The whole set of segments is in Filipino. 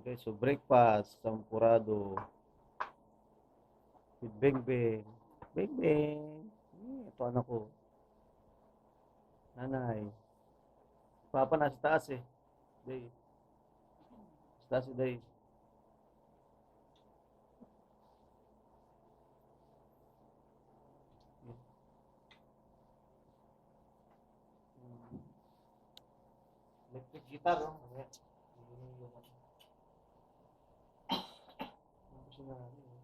Okay, so breakfast, sampurado, with bengbeng. Bengbeng. Ito anak ko. Nanay. Papa nasa taas eh. Day. Sa taas si Day. Electric guitar, oh. Mamaya. Gusto na namin, eh.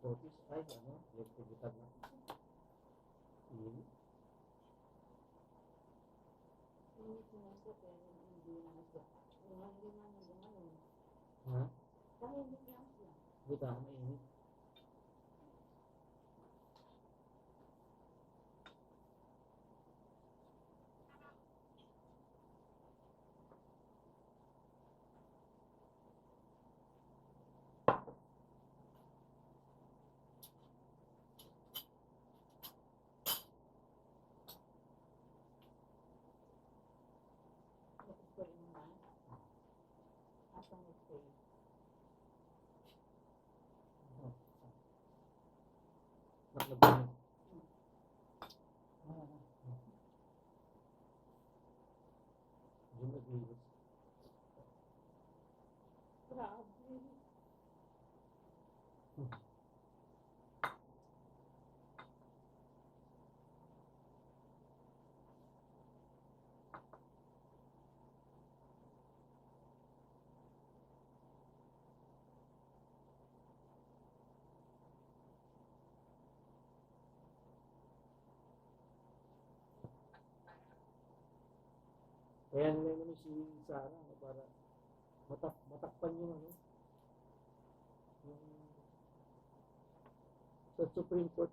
Otis, ay, ano? Electric guitar na. Ha? Buta, mainit. Nakalagay. Yung nag-iwas. Kaya nila naman si Sarah, ano, para matakpan yung ano, yung sa Supreme Court,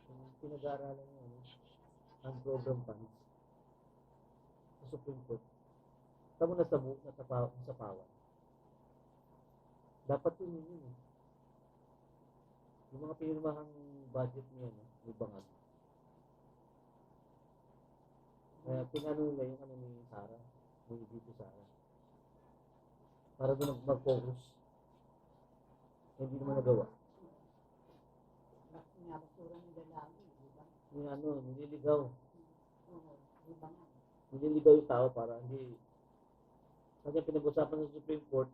yung pinag-aaralan yung ano, ang program funds sa Supreme Court. Tamo nasa pawan. Dapat yun eh. Yung mga pinirmahang budget niya, no, yung bangag. Kaya pinano nila yung ano ni Sarah, yung dito Sarah. Para doon mag-focus. Hindi naman nagawa. Yung ano, nililigaw. Nililigaw yung tao para hindi. Kasi pinag-usapan ng Supreme Court,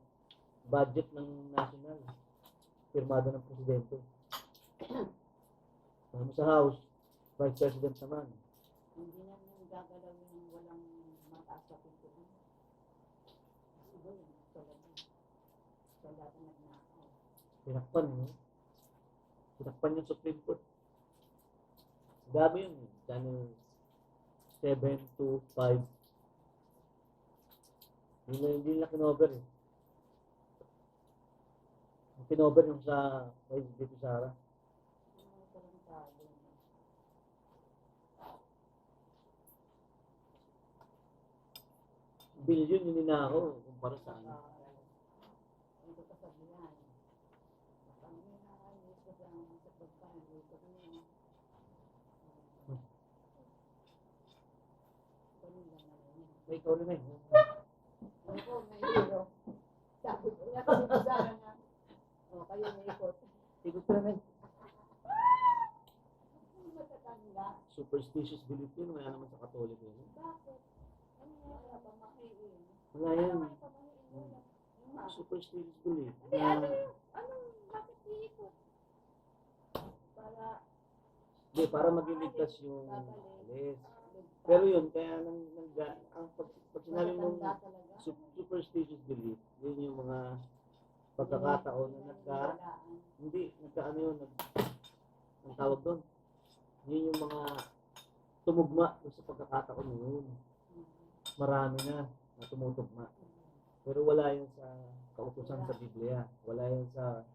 budget ng national, firmado ng presidente. Sa House, Vice President naman. Hindi naman gagalawin ng walang mataas sa pintuan. Siguro yun, sa lahat ng nagnakaw. Pinakpan, no? Pinakpan yung Supreme Court. Dami yun. Channel 7 to 5. Hindi nila kinover eh. Kinover yung sa dito Sarah. Billion yun ninako kumpara sa ano. Ito pa sa bilan. Kami na ito sa pagkain. Ito kami. May ikaw rin eh. Ako, may hero. Sabi ko, nakasigaran na. O, kayo may ikot. Ikot ka rin. Matatanda. Superstitious belief yun. Wala naman sa Katolik yun. Bakit? Ano nga ba makiin? Wala yan. Superstitious belief. Bakit iikot? Para Para maging ligtas yung alis. Pero yun, kaya pag sinabi mong superstitious belief, yun yung mga pagkakataon na nagkaano yun, ang tawag doon. Yun yung mga tumugma sa pagkakataon yun. Marami na tumutugma. Pero wala yun sa kautusan sa Biblia. Wala yun sa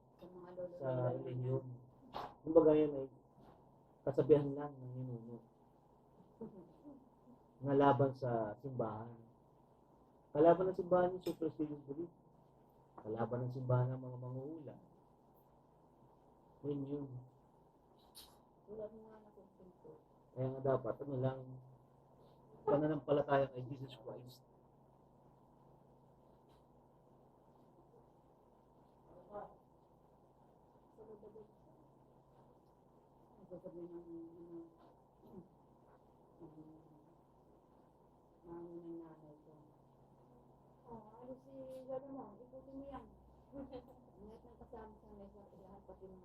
relihiyon. Kumbaga yan ay kasabihan lang ng ninuno na laban sa simbahan. Kalaban ng simbahan yung superstitious belief. Kalaban ng simbahan ng mga manguhula. Yun yun. Wala mo nga nakumpinto. Kaya nga dapat, ano lang, pananampalataya kay Jesus Christ. Sasabihin ng ng nanay ko. Ano si Lolo mo? Ikutin mo yan. Lahat ng kasama sa mesa, lahat pati mo.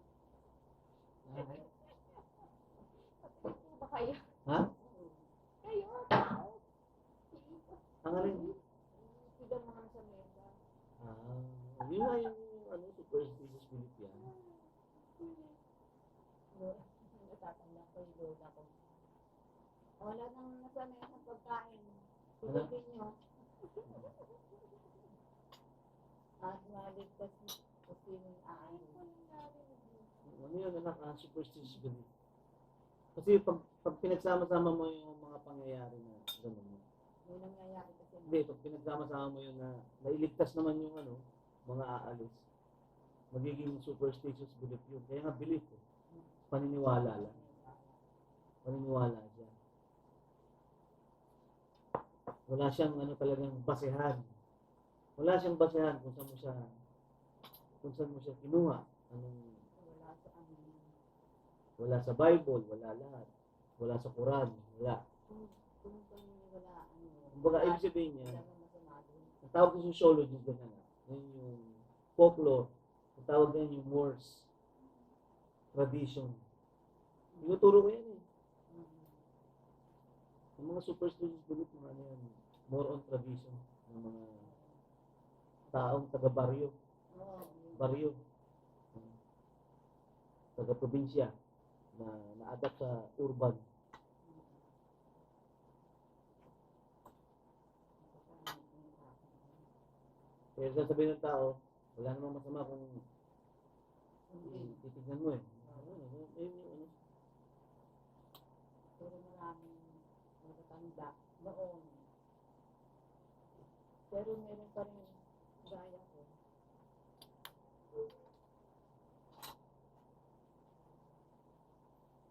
Ba kayo? Ha? Kayo, tao. Ang alin? Sigang mga sa mesa. Yun nga yung ano, superstitious belief yan. Natatanda ko yung lola ko. Wala nang nasa mesa pagkain. Pilitin nyo. At maligtas kung sino'y aanin. Ano yun, anak, superstitious belief. Kasi pag pinagsama-sama mo yung mga pangyayari na gano'n, May nangyayari kasi. hindi, pag pinagsama-sama mo yun na nailigtas naman yung ano, mga aalis, magiging superstitious belief yun. Kaya nga belief, paniniwala lang. Paniniwala siya. Wala siyang ano talagang basehan. Wala siyang basehan kung saan mo siya kinuha. Wala sa amin. Wala sa Bible, wala lahat. Wala sa Quran, wala. Kung wala, Kumbaga, ibig sabihin niya, wala nang masama doon. ang tawag sa sociology, ganyan na. Yan yung folklore. Ang tawag yan yung Morse tradition. Tinuturo ko yan eh. Yung mga superstitious belief, mga ano yan, more on tradition ng mga taong taga-baryo. Baryo. Taga-probinsya na na-adapt sa urban. Kaya sasabihin ng tao, wala namang masama kung titignan mo eh. Ano? Pero maraming matatanda noon. Pero meron pa rin gaya ko.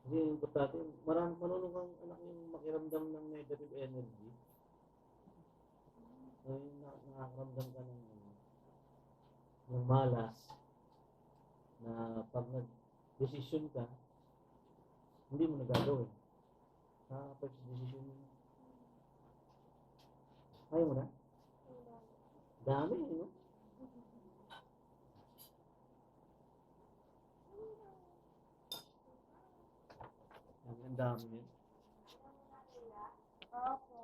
Kasi yung importante, marunong kang anak yung makiramdam ng negative energy. Ngayon nakakaramdam ka ng malas na pag nag-desisyon ka, hindi mo nagagawin. Nakakapag sa desisyon mo. Ayaw mo na? Dami, no? Ang dami yun. Opo.